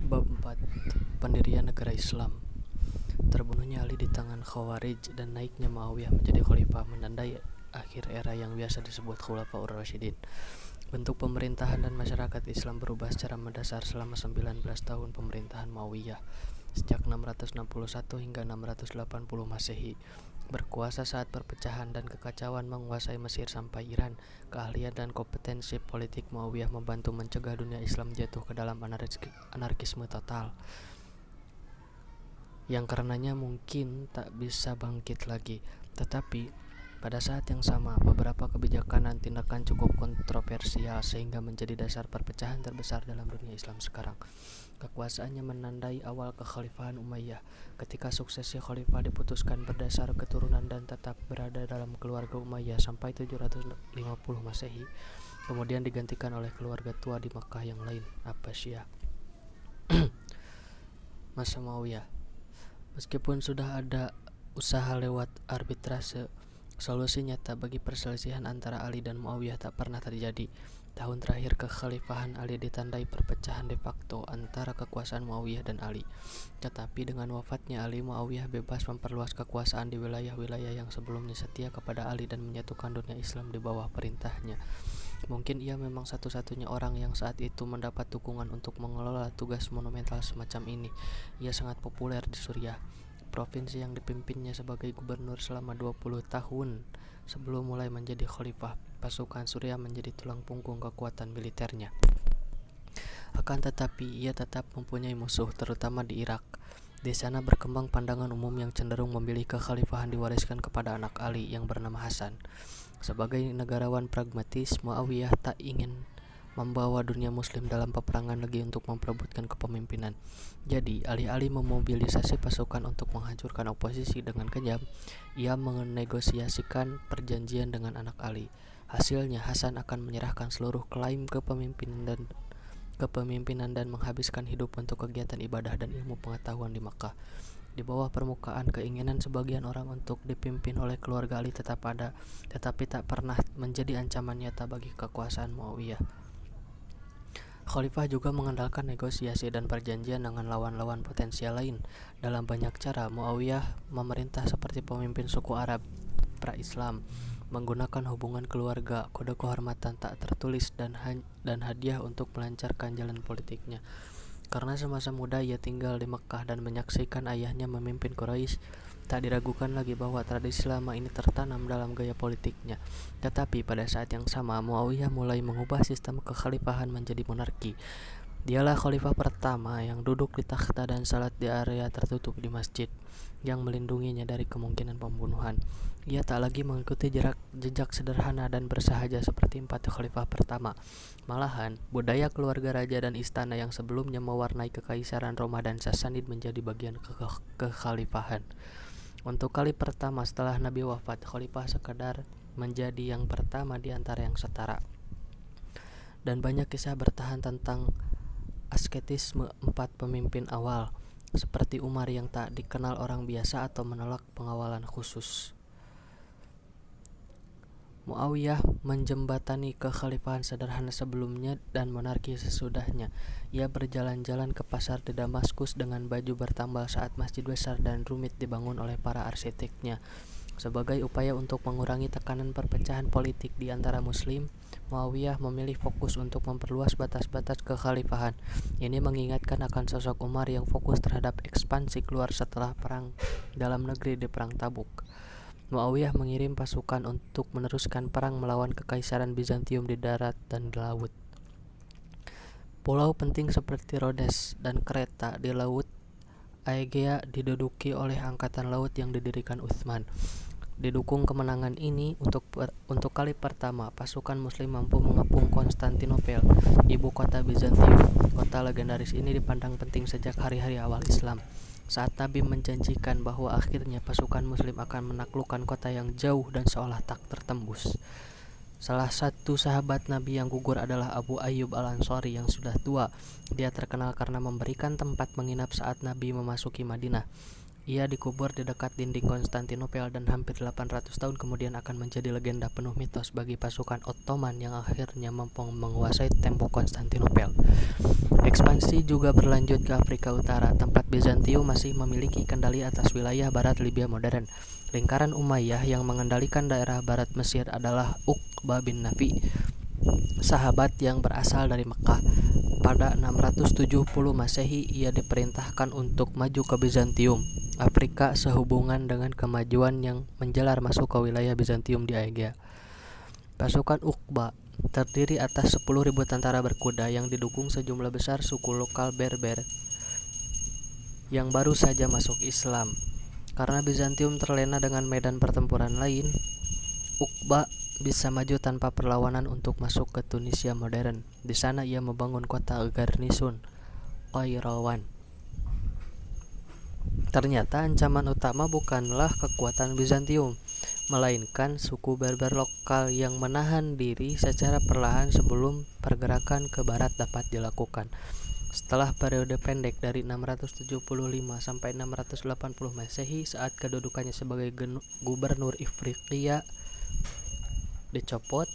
Bab 4. Pendirian negara Islam. Terbunuhnya Ali di tangan Khawarij dan naiknya Muawiyah menjadi khalifah menandai akhir era yang biasa disebut Khulafaur Rasyidin. Bentuk pemerintahan dan masyarakat Islam berubah secara mendasar selama 19 tahun pemerintahan Muawiyah, sejak 661 hingga 680 Masehi. Berkuasa saat perpecahan dan kekacauan menguasai Mesir sampai Iran, keahlian dan kompetensi politik Muawiyah membantu mencegah dunia Islam jatuh ke dalam anarkisme total, yang karenanya mungkin tak bisa bangkit lagi. Tetapi pada saat yang sama, beberapa kebijakan dan tindakan cukup kontroversial sehingga menjadi dasar perpecahan terbesar dalam dunia Islam sekarang. Kekuasaannya menandai awal kekhalifahan Umayyah, ketika suksesi khalifah diputuskan berdasar keturunan dan tetap berada dalam keluarga Umayyah sampai 750 Masehi, kemudian digantikan oleh keluarga tua di Makkah yang lain, Abbasiyah. Masa Muawiyah. Meskipun sudah ada usaha lewat arbitrase, solusi nyata bagi perselisihan antara Ali dan Muawiyah tak pernah terjadi. Tahun terakhir kekhalifahan Ali ditandai perpecahan de facto antara kekuasaan Muawiyah dan Ali. Tetapi dengan wafatnya Ali, Muawiyah bebas memperluas kekuasaan di wilayah-wilayah yang sebelumnya setia kepada Ali dan menyatukan dunia Islam di bawah perintahnya. Mungkin ia memang satu-satunya orang yang saat itu mendapat dukungan untuk mengelola tugas monumental semacam ini. Ia sangat populer di Suriah, provinsi yang dipimpinnya sebagai gubernur selama 20 tahun. Sebelum mulai menjadi khalifah, pasukan Suriah menjadi tulang punggung kekuatan militernya. Akan tetapi, ia tetap mempunyai musuh, terutama di Irak. Di sana berkembang pandangan umum yang cenderung memilih kekhalifahan diwariskan kepada anak Ali yang bernama Hasan. Sebagai negarawan pragmatis, Muawiyah tak ingin membawa dunia muslim dalam peperangan lagi untuk memperebutkan kepemimpinan. Jadi, alih-alih memobilisasi pasukan untuk menghancurkan oposisi dengan kejam, ia menegosiasikan perjanjian dengan anak Ali. Hasilnya, Hasan akan menyerahkan seluruh klaim kepemimpinan dan menghabiskan hidup untuk kegiatan ibadah dan ilmu pengetahuan di Makkah. Di bawah permukaan, keinginan sebagian orang untuk dipimpin oleh keluarga Ali tetap ada, tetapi tak pernah menjadi ancaman nyata bagi kekuasaan Muawiyah. Khalifah juga mengandalkan negosiasi dan perjanjian dengan lawan-lawan potensial lain. Dalam banyak cara, Muawiyah memerintah seperti pemimpin suku Arab pra-Islam, menggunakan hubungan keluarga, kode kehormatan tak tertulis, dan hadiah untuk melancarkan jalan politiknya. Karena semasa muda ia tinggal di Mekkah dan menyaksikan ayahnya memimpin Quraisy, tak diragukan lagi bahwa tradisi lama ini tertanam dalam gaya politiknya. Tetapi pada saat yang sama, Muawiyah mulai mengubah sistem kekhalifahan menjadi monarki. Dialah khalifah pertama yang duduk di takhta dan salat di area tertutup di masjid, yang melindunginya dari kemungkinan pembunuhan. Ia tak lagi mengikuti jejak sederhana dan bersahaja seperti 4 khalifah pertama. Malahan, budaya keluarga raja dan istana yang sebelumnya mewarnai kekaisaran Roma dan Sassanid menjadi bagian kekhalifahan. Untuk kali pertama setelah Nabi wafat, khalifah sekadar menjadi yang pertama di antara yang setara. Dan banyak kisah bertahan tentang asketisme 4 pemimpin awal, seperti Umar yang tak dikenal orang biasa atau menolak pengawalan khusus. Muawiyah menjembatani kekhalifahan sederhana sebelumnya dan monarki sesudahnya. Ia berjalan-jalan ke pasar di Damaskus dengan baju bertambal saat masjid besar dan rumit dibangun oleh para arsiteknya. Sebagai upaya untuk mengurangi tekanan perpecahan politik di antara muslim, Muawiyah memilih fokus untuk memperluas batas-batas kekhalifahan. Ini mengingatkan akan sosok Umar yang fokus terhadap ekspansi keluar setelah perang dalam negeri di Perang Tabuk. Muawiyah mengirim pasukan untuk meneruskan perang melawan kekaisaran Bizantium di darat dan di laut. Pulau penting seperti Rhodes dan Kreta di laut Aegea diduduki oleh angkatan laut yang didirikan Utsman. Didukung kemenangan ini, untuk kali pertama pasukan muslim mampu mengepung Konstantinopel, ibu kota Bizantium. Kota legendaris ini dipandang penting sejak hari-hari awal Islam, saat Nabi menjanjikan bahwa akhirnya pasukan muslim akan menaklukkan kota yang jauh dan seolah tak tertembus. Salah satu sahabat Nabi yang gugur adalah Abu Ayyub al-Ansari yang sudah tua. Dia terkenal karena memberikan tempat menginap saat Nabi memasuki Madinah. Ia dikubur di dekat dinding Konstantinopel dan hampir 800 tahun kemudian akan menjadi legenda penuh mitos bagi pasukan Ottoman yang akhirnya menguasai tembok Konstantinopel. Ekspansi ekspansi juga berlanjut ke Afrika Utara, tempat Bizantium masih memiliki kendali atas wilayah barat Libya modern. Lingkaran Umayyah yang mengendalikan daerah barat Mesir adalah Uqbah bin Nafi, sahabat yang berasal dari Mekah. Pada 670 Masehi, ia diperintahkan untuk maju ke Bizantium, Afrika, sehubungan dengan kemajuan yang menjalar masuk ke wilayah Bizantium di Aegea. Pasukan Uqbah terdiri atas 10.000 tentara berkuda yang didukung sejumlah besar suku lokal Berber yang baru saja masuk Islam. Karena Bizantium terlena dengan medan pertempuran lain, Uqbah bisa maju tanpa perlawanan untuk masuk ke Tunisia modern. Di sana ia membangun kota Garnisun, Qairawan. Ternyata ancaman utama bukanlah kekuatan Bizantium, melainkan suku Berber lokal yang menahan diri secara perlahan sebelum pergerakan ke barat dapat dilakukan. Setelah periode pendek dari 675 sampai 680 Masehi, saat kedudukannya sebagai gubernur Ifriqiya dicopot,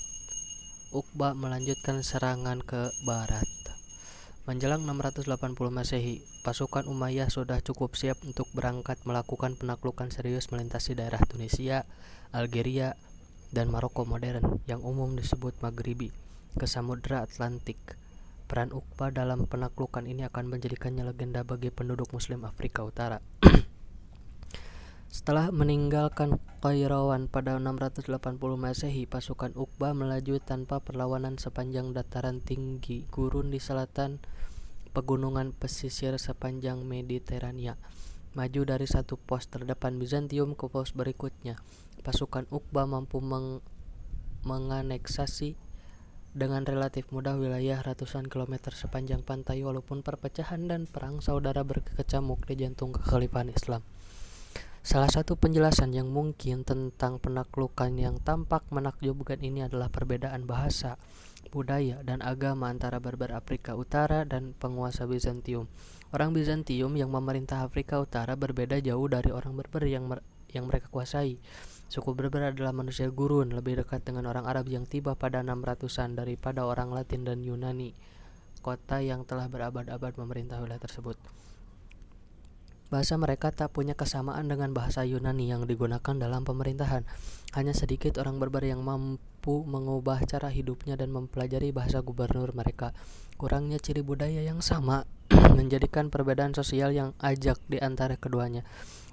Uqbah melanjutkan serangan ke barat. Menjelang 680 Masehi, pasukan Umayyah sudah cukup siap untuk berangkat melakukan penaklukan serius melintasi daerah Tunisia, Algeria, dan Maroko modern yang umum disebut Maghribi ke Samudra Atlantik. Peran Uqbah dalam penaklukan ini akan menjadikannya legenda bagi penduduk Muslim Afrika Utara. Setelah meninggalkan Qairawan pada 680 Masehi, pasukan Uqbah melaju tanpa perlawanan sepanjang dataran tinggi gurun di selatan pegunungan pesisir sepanjang Mediterania. Maju dari satu pos terdepan Bizantium ke pos berikutnya, pasukan Uqbah mampu menganeksasi dengan relatif mudah wilayah ratusan kilometer sepanjang pantai, walaupun perpecahan dan perang saudara berkecamuk di jantung kekhalifahan Islam. Salah satu penjelasan yang mungkin tentang penaklukan yang tampak menakjubkan ini adalah perbedaan bahasa, budaya, dan agama antara Berber Afrika Utara dan penguasa Bizantium. Orang Bizantium yang memerintah Afrika Utara berbeda jauh dari orang Berber yang mereka kuasai. Suku Berber adalah manusia gurun, lebih dekat dengan orang Arab yang tiba pada 600-an daripada orang Latin dan Yunani, kota yang telah berabad-abad memerintah wilayah tersebut. Bahasa mereka tak punya kesamaan dengan bahasa Yunani yang digunakan dalam pemerintahan. Hanya sedikit orang Berber yang mampu mengubah cara hidupnya dan mempelajari bahasa gubernur mereka. Kurangnya ciri budaya yang sama menjadikan perbedaan sosial yang ajak di antara keduanya.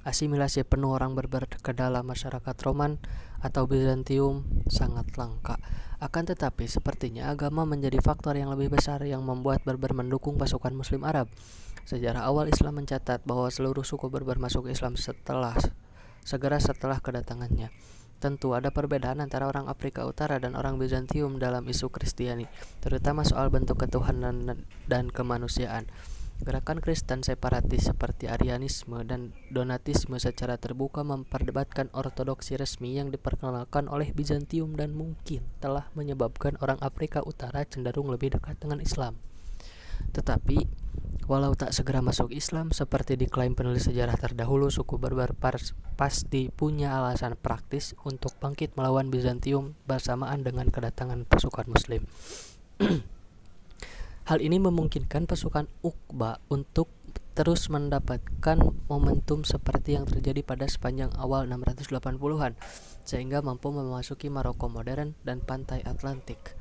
Asimilasi penuh orang Berber ke dalam masyarakat Roman atau Bizantium sangat langka. Akan tetapi, sepertinya agama menjadi faktor yang lebih besar yang membuat Berber mendukung pasukan Muslim Arab. Sejarah awal Islam mencatat bahwa seluruh suku Berber masuk Islam segera setelah kedatangannya. Tentu ada perbedaan antara orang Afrika Utara dan orang Bizantium dalam isu Kristiani, terutama soal bentuk ketuhanan dan kemanusiaan. Gerakan Kristen separatis seperti Arianisme dan Donatisme secara terbuka memperdebatkan ortodoksi resmi yang diperkenalkan oleh Bizantium dan mungkin telah menyebabkan orang Afrika Utara cenderung lebih dekat dengan Islam. Tetapi, walau tak segera masuk Islam, seperti diklaim penulis sejarah terdahulu, suku Berber pasti punya alasan praktis untuk bangkit melawan Bizantium bersamaan dengan kedatangan pasukan Muslim. Hal ini memungkinkan pasukan Uqbah untuk terus mendapatkan momentum seperti yang terjadi pada sepanjang awal 680-an, sehingga mampu memasuki Maroko modern dan pantai Atlantik.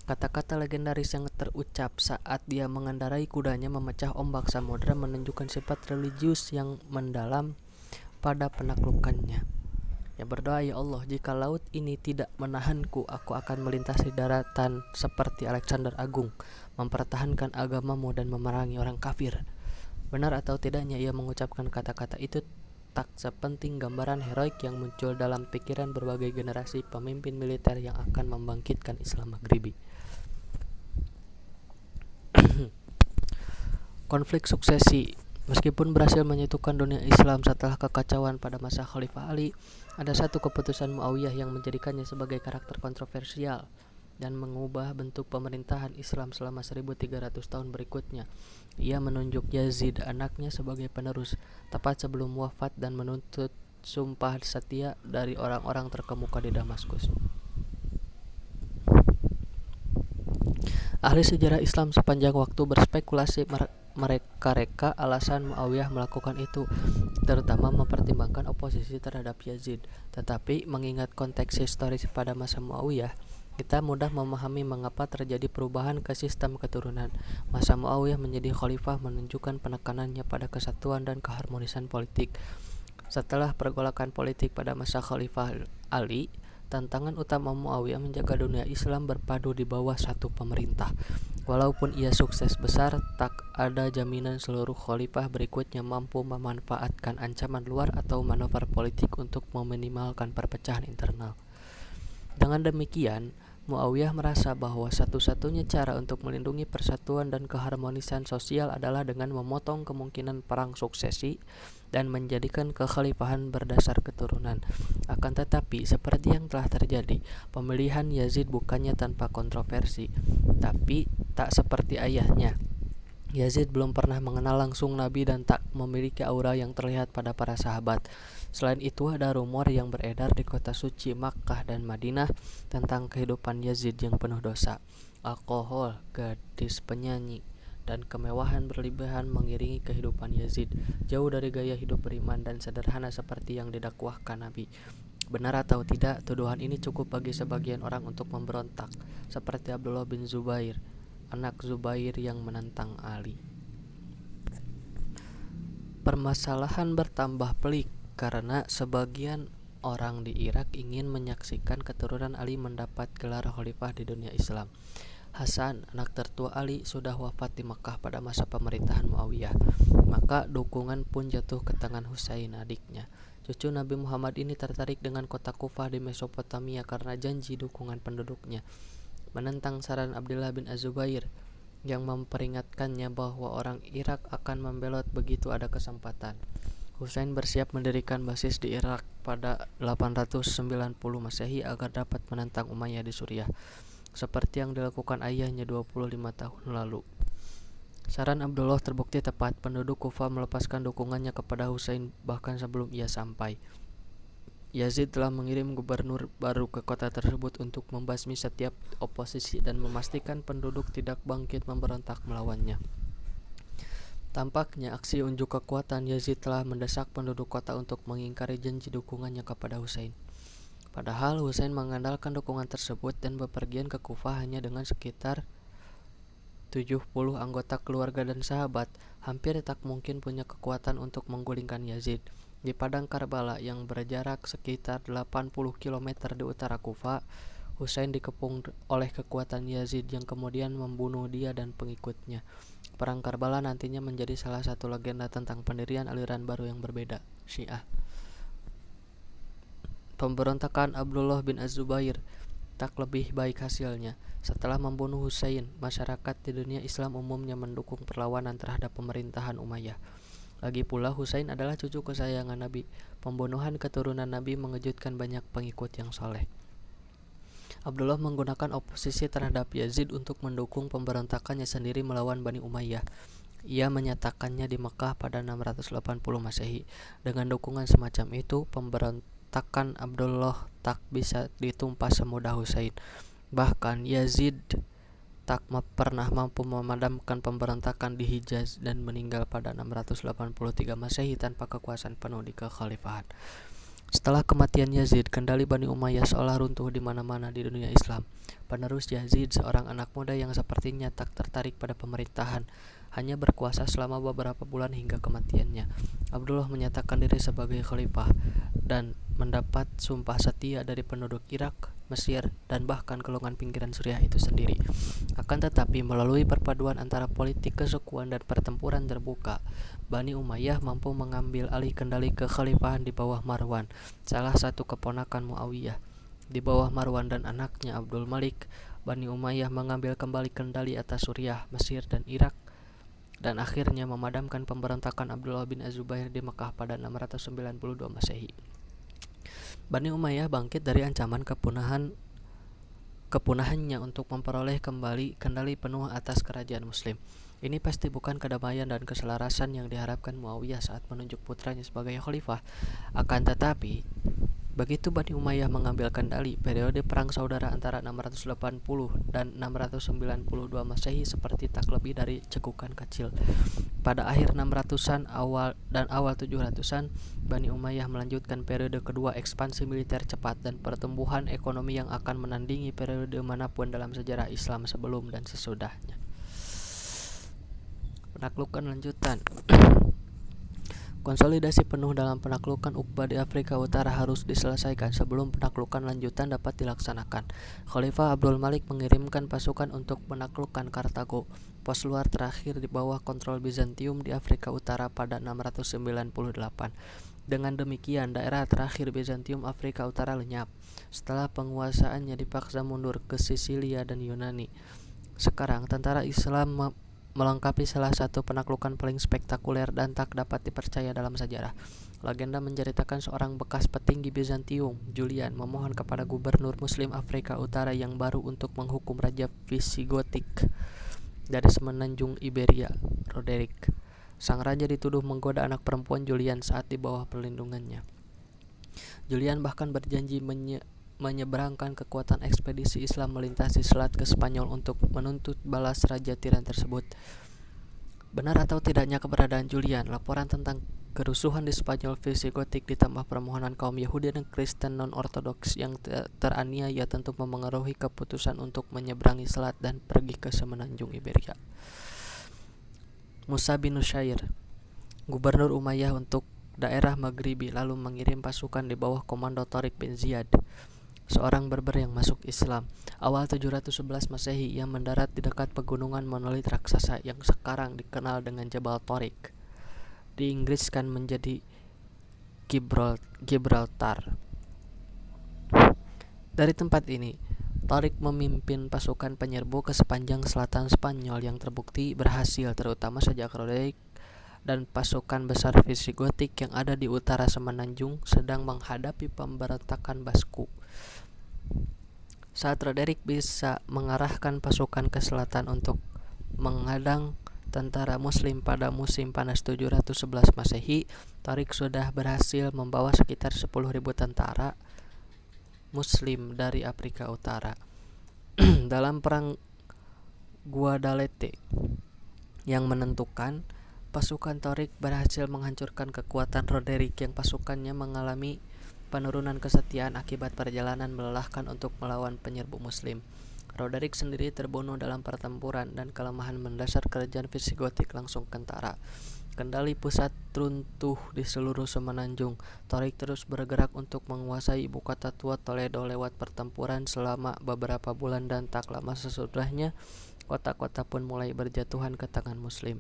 Kata-kata legendaris yang terucap saat dia mengendarai kudanya memecah ombak samudera menunjukkan sifat religius yang mendalam pada penaklukannya. Yang berdoa, "Ya Allah, jika laut ini tidak menahanku, aku akan melintasi daratan seperti Alexander Agung, mempertahankan agamamu dan memerangi orang kafir." Benar atau tidaknya ia mengucapkan kata-kata itu tak sepenting gambaran heroik yang muncul dalam pikiran berbagai generasi pemimpin militer yang akan membangkitkan Islam Maghribi. Konflik suksesi. Meskipun berhasil menyatukan dunia Islam setelah kekacauan pada masa Khalifah Ali, ada satu keputusan Muawiyah yang menjadikannya sebagai karakter kontroversial dan mengubah bentuk pemerintahan Islam selama 1300 tahun berikutnya. Ia menunjuk Yazid, anaknya, sebagai penerus tepat sebelum wafat dan menuntut sumpah setia dari orang-orang terkemuka di Damaskus. Ahli sejarah Islam sepanjang waktu berspekulasi mereka reka alasan Muawiyah melakukan itu, terutama mempertimbangkan oposisi terhadap Yazid. Tetapi mengingat konteks historis pada masa Muawiyah, kita mudah memahami mengapa terjadi perubahan ke sistem keturunan. Masa Muawiyah menjadi khalifah menunjukkan penekanannya pada kesatuan dan keharmonisan politik. Setelah pergolakan politik pada masa Khalifah Ali, tantangan utama Muawiyah menjaga dunia Islam berpadu di bawah satu pemerintah. Walaupun ia sukses besar, tak ada jaminan seluruh khalifah berikutnya mampu memanfaatkan ancaman luar atau manuver politik untuk meminimalkan perpecahan internal. Dengan demikian, Muawiyah merasa bahwa satu-satunya cara untuk melindungi persatuan dan keharmonisan sosial adalah dengan memotong kemungkinan perang suksesi dan menjadikan kekhalifahan berdasar keturunan. Akan tetapi, seperti yang telah terjadi, pemilihan Yazid bukannya tanpa kontroversi, tapi tak seperti ayahnya. Yazid belum pernah mengenal langsung Nabi dan tak memiliki aura yang terlihat pada para sahabat. Selain itu, ada rumor yang beredar di kota suci Makkah dan Madinah tentang kehidupan Yazid yang penuh dosa. Alkohol, gadis penyanyi, dan kemewahan berlebihan mengiringi kehidupan Yazid, jauh dari gaya hidup beriman dan sederhana seperti yang didakwahkan Nabi. Benar atau tidak, tuduhan ini cukup bagi sebagian orang untuk memberontak, seperti Abdullah bin Zubair, anak Zubair yang menentang Ali. Permasalahan bertambah pelik karena sebagian orang di Irak ingin menyaksikan keturunan Ali mendapat gelar khalifah di dunia Islam. Hasan, anak tertua Ali, sudah wafat di Makkah pada masa pemerintahan Muawiyah. Maka dukungan pun jatuh ke tangan Husain, adiknya. Cucu Nabi Muhammad ini tertarik dengan kota Kufah di Mesopotamia karena janji dukungan penduduknya, menentang saran Abdullah bin Az-Zubair yang memperingatkannya bahwa orang Irak akan membelot begitu ada kesempatan. Husain bersiap mendirikan basis di Irak pada 890 Masehi agar dapat menentang Umayyah di Suriah, seperti yang dilakukan ayahnya 25 tahun lalu. Saran Abdullah terbukti tepat. Penduduk Kufah melepaskan dukungannya kepada Husain bahkan sebelum ia sampai. Yazid telah mengirim gubernur baru ke kota tersebut untuk membasmi setiap oposisi dan memastikan penduduk tidak bangkit memberontak melawannya. Tampaknya aksi unjuk kekuatan Yazid telah mendesak penduduk kota untuk mengingkari janji dukungannya kepada Husain. Padahal Husain mengandalkan dukungan tersebut dan bepergian ke Kufah hanya dengan sekitar 70 anggota keluarga dan sahabat. Hampir tak mungkin punya kekuatan untuk menggulingkan Yazid. Di padang Karbala yang berjarak sekitar 80 km di utara Kufah, Husain dikepung oleh kekuatan Yazid yang kemudian membunuh dia dan pengikutnya. Perang Karbala nantinya menjadi salah satu legenda tentang pendirian aliran baru yang berbeda, Syiah. Pemberontakan Abdullah bin Az-Zubair tak lebih baik hasilnya. Setelah membunuh Husain, masyarakat di dunia Islam umumnya mendukung perlawanan terhadap pemerintahan Umayyah. Lagi pula Husain adalah cucu kesayangan Nabi. Pembunuhan keturunan Nabi mengejutkan banyak pengikut yang soleh. Abdullah menggunakan oposisi terhadap Yazid untuk mendukung pemberontakannya sendiri melawan Bani Umayyah. Ia menyatakannya di Makkah pada 680 Masehi. Dengan dukungan semacam itu, pemberontakan Abdullah tak bisa ditumpas semudah Husain. Bahkan Yazid tak pernah mampu memadamkan pemberontakan di Hijaz dan meninggal pada 683 Masehi tanpa kekuasaan penuh di kekhalifahan. Setelah kematian Yazid, kendali Bani Umayyah seolah runtuh di mana-mana di dunia Islam. Penerus Yazid, seorang anak muda yang sepertinya tak tertarik pada pemerintahan, hanya berkuasa selama beberapa bulan hingga kematiannya. Abdullah menyatakan diri sebagai khalifah dan mendapat sumpah setia dari penduduk Irak, Mesir, dan bahkan golongan pinggiran Suriah itu sendiri. Akan tetapi, melalui perpaduan antara politik kesukuan dan pertempuran terbuka, Bani Umayyah mampu mengambil alih kendali kekhalifahan di bawah Marwan, salah satu keponakan Muawiyah. Di bawah Marwan dan anaknya Abdul Malik, Bani Umayyah mengambil kembali kendali atas Suriah, Mesir, dan Irak, dan akhirnya memadamkan pemberontakan Abdullah bin Az-Zubair di Makkah pada 692 Masehi. Bani Umayyah bangkit dari ancaman kepunahannya untuk memperoleh kembali kendali penuh atas kerajaan Muslim. Ini pasti bukan kedamaian dan keselarasan yang diharapkan Muawiyah saat menunjuk putranya sebagai khalifah. Akan tetapi, Begitu Bani Umayyah mengambil kendali, periode perang saudara antara 680 dan 692 Masehi seperti tak lebih dari cekukan kecil. Pada akhir 600-an awal 700-an, Bani Umayyah melanjutkan periode kedua ekspansi militer cepat dan pertumbuhan ekonomi yang akan menandingi periode manapun dalam sejarah Islam sebelum dan sesudahnya. Penaklukan lanjutan. Konsolidasi penuh dalam penaklukan Uqbah di Afrika Utara harus diselesaikan sebelum penaklukan lanjutan dapat dilaksanakan. Khalifah Abdul Malik mengirimkan pasukan untuk menaklukkan Kartago, pos luar terakhir di bawah kontrol Bizantium di Afrika Utara pada 698. Dengan demikian, daerah terakhir Bizantium Afrika Utara lenyap setelah penguasaannya dipaksa mundur ke Sisilia dan Yunani. Sekarang, tentara Islam melengkapi salah satu penaklukan paling spektakuler dan tak dapat dipercaya dalam sejarah. Legenda menceritakan seorang bekas petinggi Bizantium, Julian, memohon kepada gubernur Muslim Afrika Utara yang baru untuk menghukum Raja Visigotik dari semenanjung Iberia, Roderick. Sang raja dituduh menggoda anak perempuan Julian saat di bawah perlindungannya. Julian bahkan berjanji menyeberangkan kekuatan ekspedisi Islam melintasi selat ke Spanyol untuk menuntut balas Raja Tiran tersebut. Benar atau tidaknya keberadaan Julian, laporan tentang kerusuhan di Spanyol Visigotik ditambah permohonan kaum Yahudi dan Kristen non-ortodoks yang teraniaya tentu memengaruhi keputusan untuk menyeberangi selat dan pergi ke semenanjung Iberia. Musa bin Nusayr, gubernur Umayyah untuk daerah Maghribi, lalu mengirim pasukan di bawah komando Tariq bin Ziyad, seorang Berber yang masuk Islam. Awal 711 Masehi, ia mendarat di dekat pegunungan monolit raksasa yang sekarang dikenal dengan Jabal Tariq. Diinggriskan menjadi Gibraltar. Dari tempat ini, Tariq memimpin pasukan penyerbu ke sepanjang selatan Spanyol yang terbukti berhasil, terutama sejak Roderick dan pasukan besar Visigotik yang ada di utara semenanjung sedang menghadapi pemberontakan Basku. Saat Roderick bisa mengarahkan pasukan ke selatan untuk menghadang tentara Muslim pada musim panas 711 Masehi, Tariq sudah berhasil membawa sekitar 10.000 tentara Muslim dari Afrika Utara. Dalam perang Guadalete yang menentukan, pasukan Tariq berhasil menghancurkan kekuatan Roderick yang pasukannya mengalami penurunan kesetiaan akibat perjalanan melelahkan untuk melawan penyerbu Muslim. Roderick sendiri terbunuh dalam pertempuran dan kelemahan mendasar kerajaan Visigotik langsung kentara. Kendali pusat runtuh di seluruh semenanjung. Tariq terus bergerak untuk menguasai ibu kota tua Toledo lewat pertempuran selama beberapa bulan dan tak lama sesudahnya kota-kota pun mulai berjatuhan ke tangan Muslim.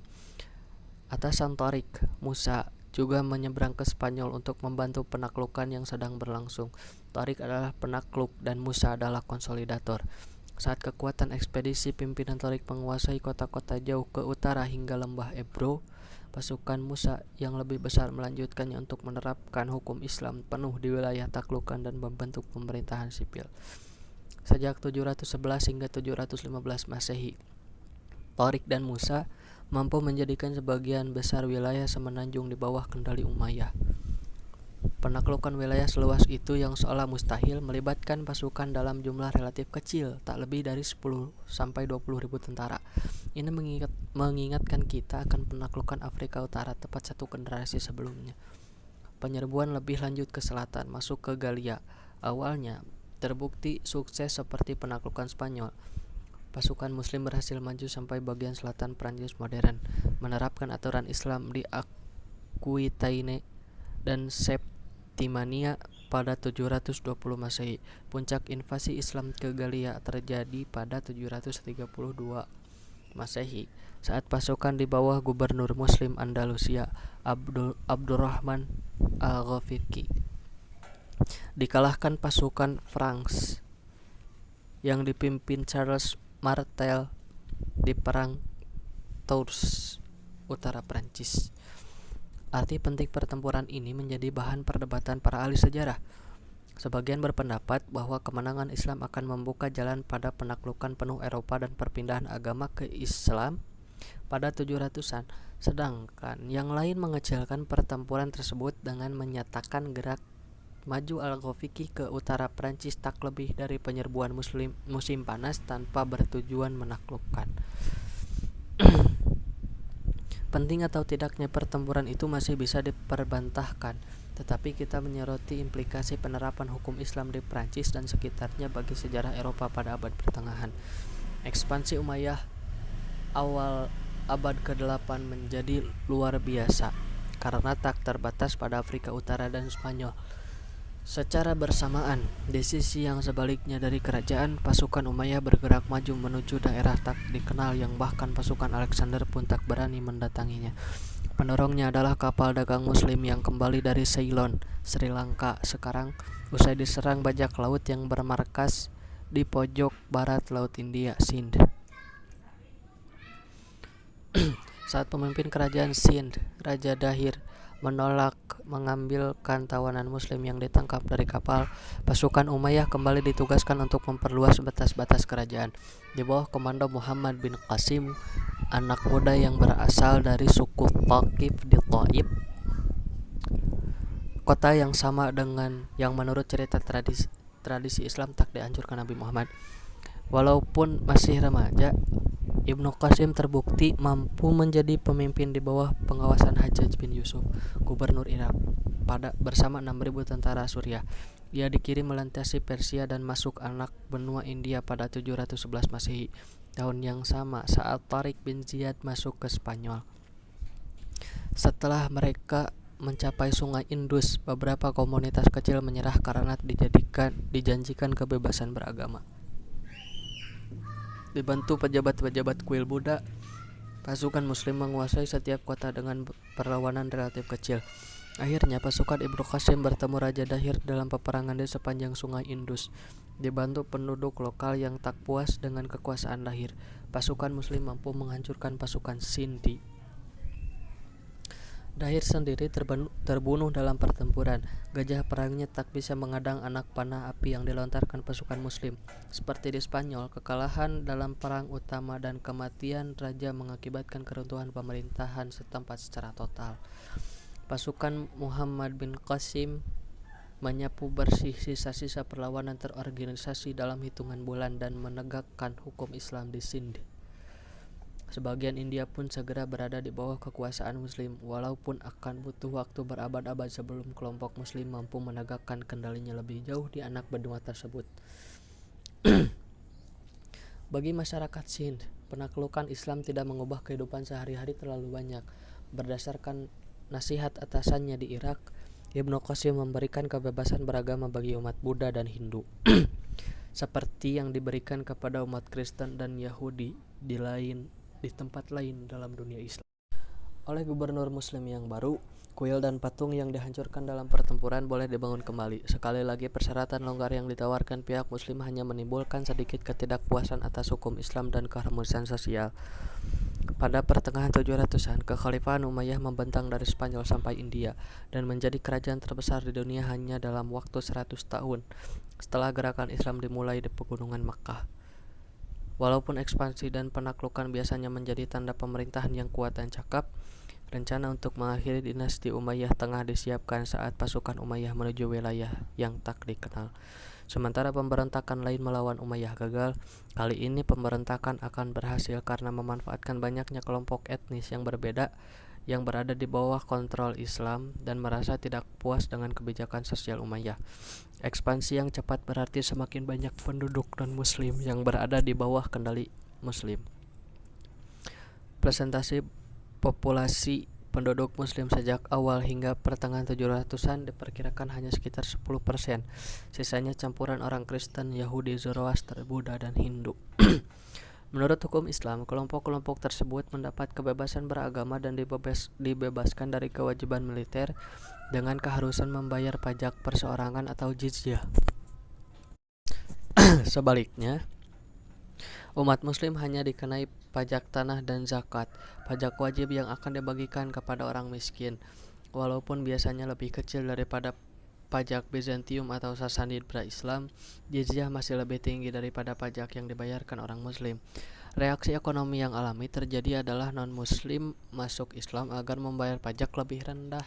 Atasan Tariq, Musa, juga menyeberang ke Spanyol untuk membantu penaklukan yang sedang berlangsung. Tariq adalah penakluk dan Musa adalah konsolidator. Saat kekuatan ekspedisi pimpinan Tariq menguasai kota-kota jauh ke utara hingga lembah Ebro, pasukan Musa yang lebih besar melanjutkannya untuk menerapkan hukum Islam penuh di wilayah taklukan dan membentuk pemerintahan sipil. Sejak 711 hingga 715 Masehi, Tariq dan Musa mampu menjadikan sebagian besar wilayah semenanjung di bawah kendali Umayyah. Penaklukan wilayah seluas itu yang seolah mustahil melibatkan pasukan dalam jumlah relatif kecil, tak lebih dari 10-20 ribu tentara. Ini mengingatkan kita akan penaklukan Afrika Utara tepat satu generasi sebelumnya. Penyerbuan lebih lanjut ke selatan, masuk ke Galia. Awalnya terbukti sukses seperti penaklukan Spanyol. Pasukan Muslim berhasil maju sampai bagian selatan Prancis modern, menerapkan aturan Islam di Aquitaine dan Septimania pada 720 Masehi. Puncak invasi Islam ke Galia terjadi pada 732 Masehi saat pasukan di bawah gubernur Muslim Andalusia Abdurrahman Al-Ghafiqi dikalahkan pasukan Franks yang dipimpin Charles Martel di perang Tours, utara Prancis. Arti penting pertempuran ini menjadi bahan perdebatan para ahli sejarah. Sebagian berpendapat bahwa kemenangan Islam akan membuka jalan pada penaklukan penuh Eropa dan perpindahan agama ke Islam pada 700-an, sedangkan yang lain mengecilkan pertempuran tersebut dengan menyatakan Maju Al-Ghafiqi ke utara Prancis tak lebih dari penyerbuan musim panas tanpa bertujuan menaklukkan. Penting atau tidaknya pertempuran itu masih bisa diperbantahkan, tetapi kita menyoroti implikasi penerapan hukum Islam di Prancis dan sekitarnya bagi sejarah Eropa pada abad pertengahan. Ekspansi Umayyah awal abad ke-8 menjadi luar biasa karena tak terbatas pada Afrika Utara dan Spanyol. Secara bersamaan, di sisi yang sebaliknya dari kerajaan, pasukan Umayyah bergerak maju menuju daerah tak dikenal yang bahkan pasukan Alexander pun tak berani mendatanginya. Pendorongnya adalah kapal dagang Muslim yang kembali dari Ceylon, Sri Lanka sekarang, usai diserang bajak laut yang bermarkas di pojok barat Laut India, Sindh. Saat pemimpin kerajaan Sindh, Raja Dahir, menolak mengambilkan tawanan Muslim yang ditangkap dari kapal, pasukan Umayyah kembali ditugaskan untuk memperluas batas-batas kerajaan. Di bawah komando Muhammad bin Qasim, anak muda yang berasal dari suku Thaqif di Thaif, kota yang sama dengan yang menurut cerita tradisi Islam tak dihancurkan Nabi Muhammad. Walaupun masih remaja, Ibnu Qasim terbukti mampu menjadi pemimpin di bawah pengawasan Hajjaj bin Yusuf, gubernur Irak, bersama 6.000 tentara Suriah. Ia dikirim melintasi Persia dan masuk anak benua India pada 711 Masehi, tahun yang sama saat Tariq bin Ziyad masuk ke Spanyol. Setelah mereka mencapai Sungai Indus, beberapa komunitas kecil menyerah karena dijanjikan kebebasan beragama. Dibantu pejabat-pejabat kuil Buddha, pasukan Muslim menguasai setiap kota dengan perlawanan relatif kecil. Akhirnya pasukan Ibnu Qasim bertemu Raja Dahir dalam peperangan di sepanjang Sungai Indus. Dibantu penduduk lokal yang tak puas dengan kekuasaan Dahir, pasukan Muslim mampu menghancurkan pasukan Sindhi. Dahir sendiri terbunuh dalam pertempuran. Gajah perangnya tak bisa mengadang anak panah api yang dilontarkan pasukan Muslim. Seperti di Spanyol, kekalahan dalam perang utama dan kematian raja mengakibatkan keruntuhan pemerintahan setempat secara total. Pasukan Muhammad bin Qasim menyapu bersih sisa-sisa perlawanan terorganisasi dalam hitungan bulan dan menegakkan hukum Islam di Sindh. Sebagian India pun segera berada di bawah kekuasaan Muslim, walaupun akan butuh waktu berabad-abad sebelum kelompok Muslim mampu menegakkan kendalinya lebih jauh di anak benua tersebut. Bagi masyarakat Sindh, penaklukan Islam tidak mengubah kehidupan sehari-hari terlalu banyak. Berdasarkan nasihat atasannya di Irak, Ibnu Qasim memberikan kebebasan beragama bagi umat Buddha dan Hindu, seperti yang diberikan kepada umat Kristen dan Yahudi di tempat lain dalam dunia Islam. Oleh gubernur Muslim yang baru, kuil dan patung yang dihancurkan dalam pertempuran boleh dibangun kembali. Sekali lagi, persyaratan longgar yang ditawarkan pihak Muslim hanya menimbulkan sedikit ketidakpuasan atas hukum Islam dan keharmonisan sosial. Pada pertengahan 700-an, kekhalifahan Umayyah membentang dari Spanyol sampai India dan menjadi kerajaan terbesar di dunia hanya dalam waktu 100 tahun setelah gerakan Islam dimulai di pegunungan Makkah. Walaupun ekspansi dan penaklukan biasanya menjadi tanda pemerintahan yang kuat dan cakap, rencana untuk mengakhiri dinasti Umayyah tengah disiapkan saat pasukan Umayyah menuju wilayah yang tak dikenal. Sementara pemberontakan lain melawan Umayyah gagal, kali ini pemberontakan akan berhasil karena memanfaatkan banyaknya kelompok etnis yang berbeda yang berada di bawah kontrol Islam dan merasa tidak puas dengan kebijakan sosial Umayyah. Ekspansi yang cepat berarti semakin banyak penduduk non-Muslim yang berada di bawah kendali Muslim. Presentasi populasi penduduk Muslim sejak awal hingga pertengahan 700-an diperkirakan hanya sekitar 10%. Sisanya campuran orang Kristen, Yahudi, Zoroaster, Buddha, dan Hindu. Menurut hukum Islam, kelompok-kelompok tersebut mendapat kebebasan beragama dan dibebaskan dari kewajiban militer dengan keharusan membayar pajak perseorangan atau jizyah. Sebaliknya, umat Muslim hanya dikenai pajak tanah dan zakat, pajak wajib yang akan dibagikan kepada orang miskin, walaupun biasanya lebih kecil daripada pajak Bizantium atau Sasanid pra-Islam. Jizyah masih lebih tinggi daripada pajak yang dibayarkan orang Muslim. Reaksi ekonomi yang alami terjadi adalah non-Muslim masuk Islam agar membayar pajak lebih rendah.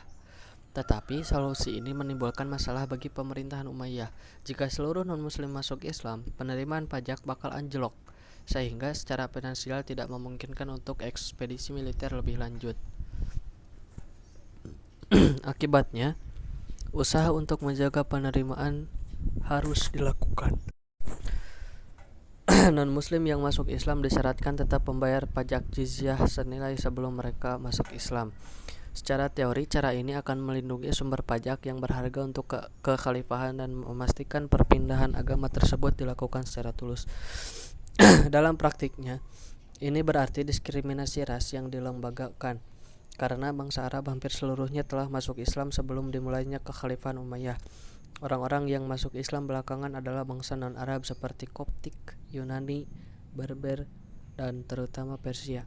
Tetapi solusi ini menimbulkan masalah bagi pemerintahan Umayyah. Jika seluruh non-muslim masuk Islam, penerimaan pajak bakal anjlok, sehingga secara finansial tidak memungkinkan untuk ekspedisi militer lebih lanjut. Akibatnya, usaha untuk menjaga penerimaan harus dilakukan. Non-muslim yang masuk Islam disyaratkan tetap membayar pajak jizyah senilai sebelum mereka masuk Islam. Secara teori, cara ini akan melindungi sumber pajak yang berharga untuk kekhalifahan dan memastikan perpindahan agama tersebut dilakukan secara tulus. Dalam praktiknya, ini berarti diskriminasi ras yang dilembagakan, karena bangsa Arab hampir seluruhnya telah masuk Islam sebelum dimulainya kekhalifahan Umayyah. Orang-orang yang masuk Islam belakangan adalah bangsa non-Arab seperti Koptik, Yunani, Berber, dan terutama Persia.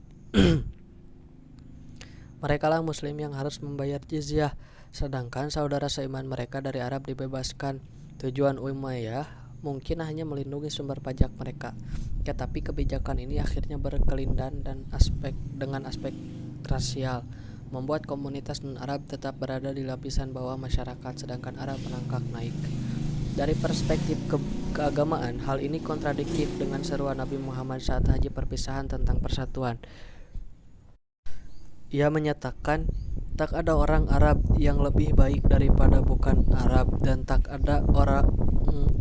Merekalah muslim yang harus membayar jizyah, sedangkan saudara seiman mereka dari Arab dibebaskan. Tujuan Umayyah mungkin hanya melindungi sumber pajak mereka, tetapi kebijakan ini akhirnya berkelindan dengan aspek rasial, membuat komunitas non-Arab tetap berada di lapisan bawah masyarakat, sedangkan Arab merangkak naik. Dari perspektif keagamaan, hal ini kontradiktif dengan seruan Nabi Muhammad saat haji perpisahan tentang persatuan. Ia menyatakan, tak ada orang Arab yang lebih baik daripada bukan Arab, dan tak ada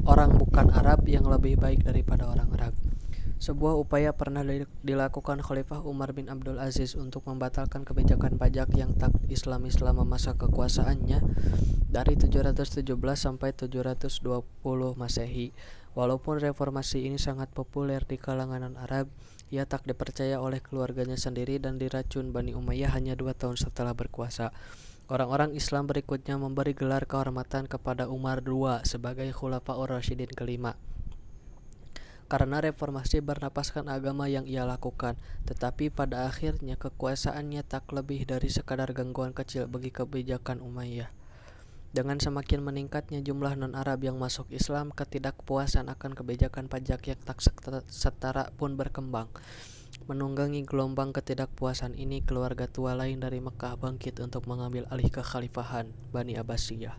orang bukan Arab yang lebih baik daripada orang Arab. Sebuah upaya pernah dilakukan Khalifah Umar bin Abdul Aziz untuk membatalkan kebijakan pajak yang tak Islami selama masa kekuasaannya dari 717 sampai 720 Masehi. Walaupun reformasi ini sangat populer di kalangan Arab, ia tak dipercaya oleh keluarganya sendiri dan diracun Bani Umayyah hanya 2 tahun setelah berkuasa. Orang-orang Islam berikutnya memberi gelar kehormatan kepada Umar II sebagai Khulafaur Rasyidin kelima, karena reformasi bernapaskan agama yang ia lakukan. Tetapi pada akhirnya kekuasaannya tak lebih dari sekadar gangguan kecil bagi kebijakan Umayyah. Dengan semakin meningkatnya jumlah non-Arab yang masuk Islam, ketidakpuasan akan kebijakan pajak yang tak setara pun berkembang. Menunggangi gelombang ketidakpuasan ini, keluarga tua lain dari Mekah bangkit untuk mengambil alih kekhalifahan Bani Abbasiyah.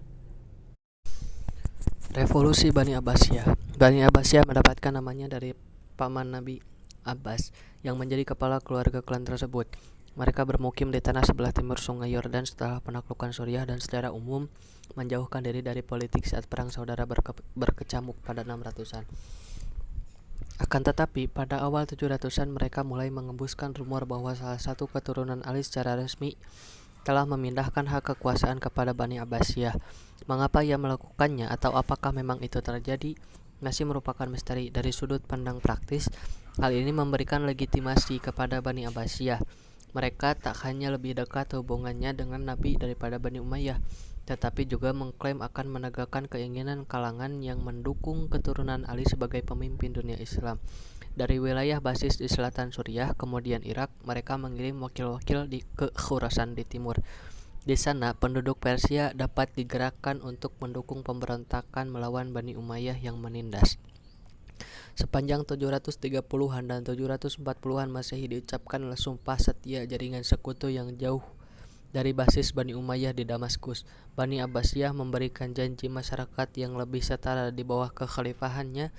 Revolusi Bani Abbasiyah. Bani Abbasiyah mendapatkan namanya dari paman Nabi Abbas yang menjadi kepala keluarga klan tersebut. Mereka bermukim di tanah sebelah timur Sungai Yordan setelah penaklukan Suriah dan secara umum menjauhkan diri dari politik saat perang saudara berkecamuk pada 600-an. Akan tetapi, pada awal 700-an mereka mulai mengembuskan rumor bahwa salah satu keturunan Ali secara resmi telah memindahkan hak kekuasaan kepada Bani Abbasiyah. Mengapa ia melakukannya atau apakah memang itu terjadi masih merupakan misteri. Dari sudut pandang praktis, hal ini memberikan legitimasi kepada Bani Abbasiyah. Mereka tak hanya lebih dekat hubungannya dengan Nabi daripada Bani Umayyah, tetapi juga mengklaim akan menegakkan keinginan kalangan yang mendukung keturunan Ali sebagai pemimpin dunia Islam. Dari wilayah basis di selatan Suriah, kemudian Irak, mereka mengirim wakil-wakil ke Khurasan di timur. Di sana, penduduk Persia dapat digerakkan untuk mendukung pemberontakan melawan Bani Umayyah yang menindas. Sepanjang 730-an dan 740-an Masehi diucapkanlah sumpah setia jaringan sekutu yang jauh dari basis Bani Umayyah di Damaskus. Bani Abbasiyah memberikan janji masyarakat yang lebih setara di bawah kekhalifahannya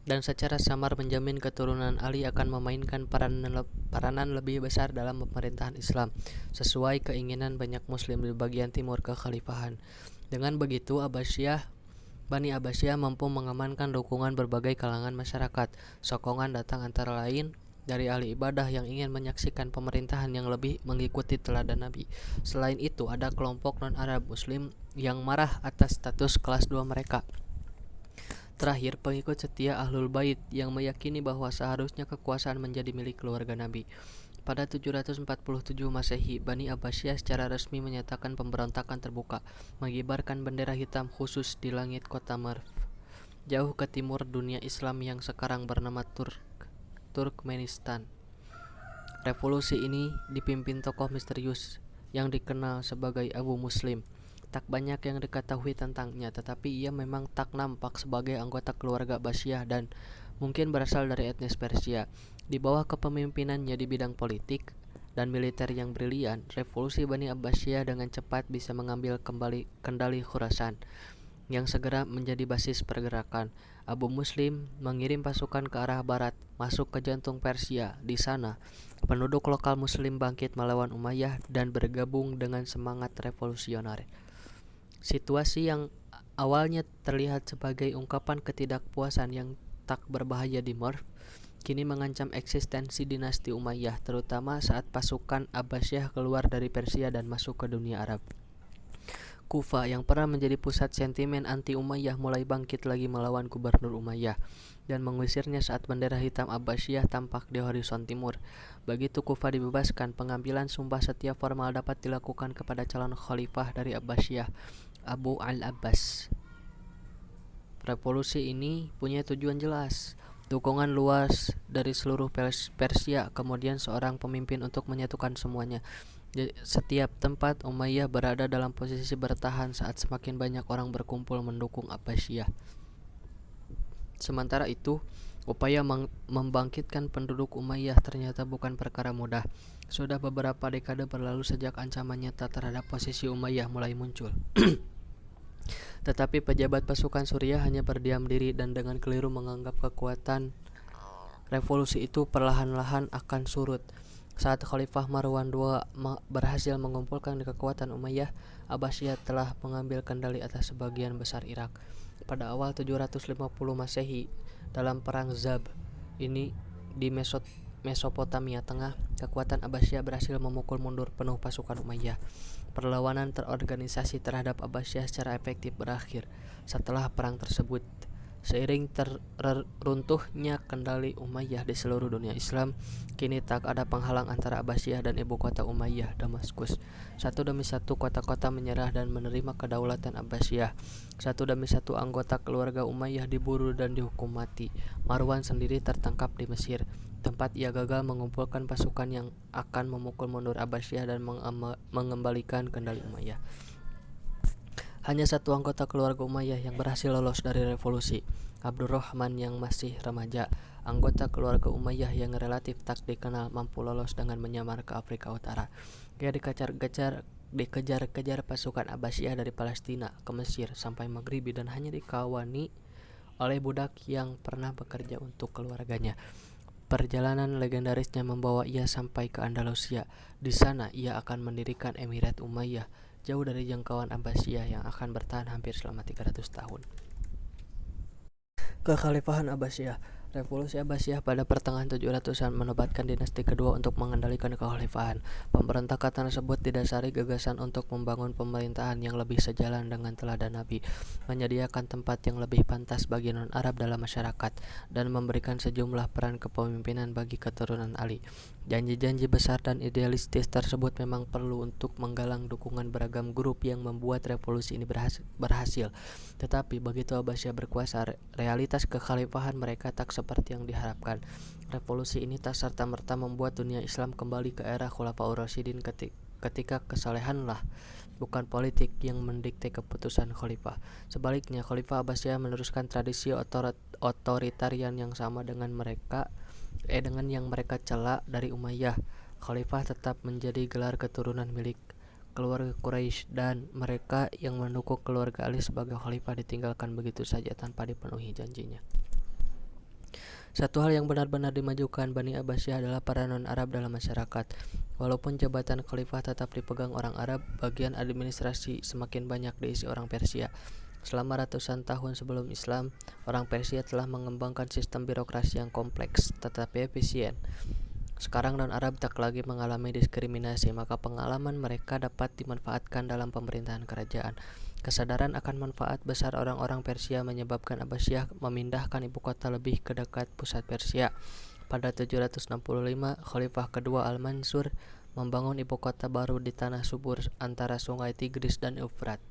dan secara samar menjamin keturunan Ali akan memainkan peranan lebih besar dalam pemerintahan Islam sesuai keinginan banyak muslim di bagian timur kekhalifahan. Dengan begitu, Bani Abbasiyah mampu mengamankan dukungan berbagai kalangan masyarakat. Sokongan datang antara lain dari ahli ibadah yang ingin menyaksikan pemerintahan yang lebih mengikuti teladan Nabi. Selain itu, ada kelompok non-Arab Muslim yang marah atas status kelas 2 mereka. Terakhir, pengikut setia Ahlul Bait yang meyakini bahwa seharusnya kekuasaan menjadi milik keluarga Nabi. Pada 747 Masehi, Bani Abbasiyah secara resmi menyatakan pemberontakan terbuka, mengibarkan bendera hitam khusus di langit kota Marv, jauh ke timur dunia Islam yang sekarang bernama Turkmenistan. Revolusi ini dipimpin tokoh misterius yang dikenal sebagai Abu Muslim. Tak banyak yang diketahui tentangnya, tetapi ia memang tak nampak sebagai anggota keluarga Abbasiyah dan mungkin berasal dari etnis Persia. Di bawah kepemimpinannya di bidang politik, dan militer yang brilian, revolusi Bani Abbasiyah dengan cepat bisa mengambil kembali kendali Khurasan, yang segera menjadi basis pergerakan. Abu Muslim mengirim pasukan ke arah barat, masuk ke jantung Persia. Di sana, penduduk lokal Muslim bangkit melawan Umayyah dan bergabung dengan semangat revolusioner. Situasi yang awalnya terlihat sebagai ungkapan ketidakpuasan yang tak berbahaya di Merv, kini mengancam eksistensi dinasti Umayyah, terutama saat pasukan Abbasiyah keluar dari Persia dan masuk ke dunia Arab. Kufa yang pernah menjadi pusat sentimen anti-Umayyah mulai bangkit lagi melawan gubernur Umayyah dan mengusirnya saat bendera hitam Abbasiyah tampak di horizon timur. Begitu Kufa dibebaskan, pengambilan sumpah setia formal dapat dilakukan kepada calon khalifah dari Abbasiyah, Abu al-Abbas. Revolusi ini punya tujuan jelas, dukungan luas dari seluruh Persia, kemudian seorang pemimpin untuk menyatukan semuanya. Setiap tempat Umayyah berada dalam posisi bertahan saat semakin banyak orang berkumpul mendukung Abbasiyah. Sementara itu, upaya membangkitkan penduduk Umayyah ternyata bukan perkara mudah. Sudah beberapa dekade berlalu sejak ancaman nyata terhadap posisi Umayyah mulai muncul. Tetapi pejabat pasukan Suriah hanya berdiam diri dan dengan keliru menganggap kekuatan revolusi itu perlahan-lahan akan surut. Saat Khalifah Marwan II berhasil mengumpulkan kekuatan Umayyah, Abbasiyah telah mengambil kendali atas sebagian besar Irak. Pada awal 750 Masehi, dalam perang Zab ini di Mesopotamia Tengah, kekuatan Abbasiyah berhasil memukul mundur penuh pasukan Umayyah. Perlawanan terorganisasi terhadap Abbasiyah secara efektif berakhir setelah perang tersebut. Seiring runtuhnya kendali Umayyah di seluruh dunia Islam, kini tak ada penghalang antara Abbasiyah dan ibu kota Umayyah, Damaskus. Satu demi satu kota-kota menyerah dan menerima kedaulatan Abbasiyah. Satu demi satu anggota keluarga Umayyah diburu dan dihukum mati. Marwan sendiri tertangkap di Mesir, tempat ia gagal mengumpulkan pasukan yang akan memukul mundur Abbasiyah dan mengembalikan kendali Umayyah. Hanya satu anggota keluarga Umayyah yang berhasil lolos dari revolusi, Abdurrahman yang masih remaja. Anggota keluarga Umayyah yang relatif tak dikenal mampu lolos dengan menyamar ke Afrika Utara. Ia dikejar-kejar pasukan Abbasiyah dari Palestina ke Mesir sampai Maghribi dan hanya dikawani oleh budak yang pernah bekerja untuk keluarganya. Perjalanan legendarisnya membawa ia sampai ke Andalusia. Di sana ia akan mendirikan Emirat Umayyah, jauh dari jangkauan Abbasiyah yang akan bertahan hampir selama 300 tahun. Kekhalifahan Abbasiyah. Revolusi Abbasiyah pada pertengahan 700-an menobatkan dinasti kedua untuk mengendalikan kekhalifahan. Pemberontakan tersebut didasari gagasan untuk membangun pemerintahan yang lebih sejalan dengan teladan Nabi, menyediakan tempat yang lebih pantas bagi non-Arab dalam masyarakat, dan memberikan sejumlah peran kepemimpinan bagi keturunan Ali. Janji-janji besar dan idealistis tersebut memang perlu untuk menggalang dukungan beragam grup yang membuat revolusi ini berhasil. Tetapi begitu Abbasiyah berkuasa, realitas kekhalifahan mereka tak seperti yang diharapkan. Revolusi ini tak serta-merta membuat dunia Islam kembali ke era Khulafaur Rasyidin ketika kesalehanlah, bukan politik, yang mendikte keputusan khalifah. Sebaliknya, Khalifah Abbasiyah meneruskan tradisi otoritarian yang sama dengan yang mereka cela dari Umayyah. Khalifah tetap menjadi gelar keturunan milik keluarga Quraisy, dan mereka yang mendukung keluarga Ali sebagai khalifah ditinggalkan begitu saja tanpa dipenuhi janjinya. Satu hal yang benar-benar dimajukan Bani Abbasiyah adalah peran non-Arab dalam masyarakat. Walaupun jabatan khalifah tetap dipegang orang Arab, bagian administrasi semakin banyak diisi orang Persia. Selama ratusan tahun sebelum Islam, orang Persia telah mengembangkan sistem birokrasi yang kompleks tetapi efisien. Sekarang non-Arab tak lagi mengalami diskriminasi, maka pengalaman mereka dapat dimanfaatkan dalam pemerintahan kerajaan. Kesadaran akan manfaat besar orang-orang Persia menyebabkan Abbasiyah memindahkan ibu kota lebih ke dekat pusat Persia. Pada 765, Khalifah kedua Al-Mansur membangun ibu kota baru di tanah subur antara sungai Tigris dan Eufrat,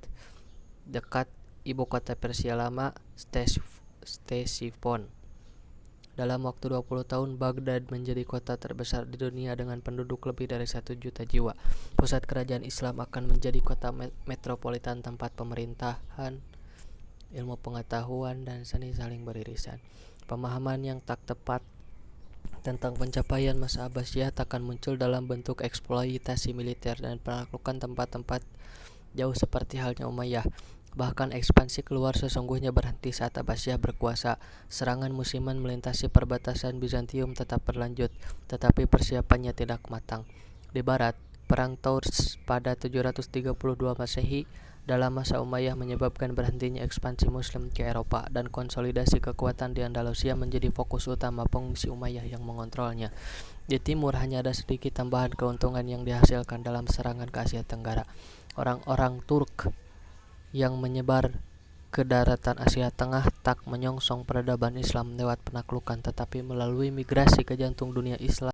dekat ibu kota Persia lama, Ctesiphon. Dalam waktu 20 tahun, Baghdad menjadi kota terbesar di dunia dengan penduduk lebih dari 1 juta jiwa. Pusat kerajaan Islam akan menjadi kota metropolitan, tempat pemerintahan, ilmu pengetahuan, dan seni saling beririsan. Pemahaman yang tak tepat tentang pencapaian masa Abbasiyah akan muncul dalam bentuk eksploitasi militer dan penaklukan tempat-tempat jauh seperti halnya Umayyah. Bahkan ekspansi keluar sesungguhnya berhenti saat Abbasiyah berkuasa. Serangan musiman melintasi perbatasan Bizantium tetap berlanjut, tetapi persiapannya tidak matang. Di barat, Perang Tours pada 732 Masehi dalam masa Umayyah menyebabkan berhentinya ekspansi Muslim ke Eropa dan konsolidasi kekuatan di Andalusia menjadi fokus utama pengungsi Umayyah yang mengontrolnya. Di timur hanya ada sedikit tambahan keuntungan yang dihasilkan dalam serangan ke Asia Tenggara. Orang-orang Turk yang menyebar ke daratan Asia Tengah tak menyongsong peradaban Islam lewat penaklukan, tetapi melalui migrasi ke jantung dunia Islam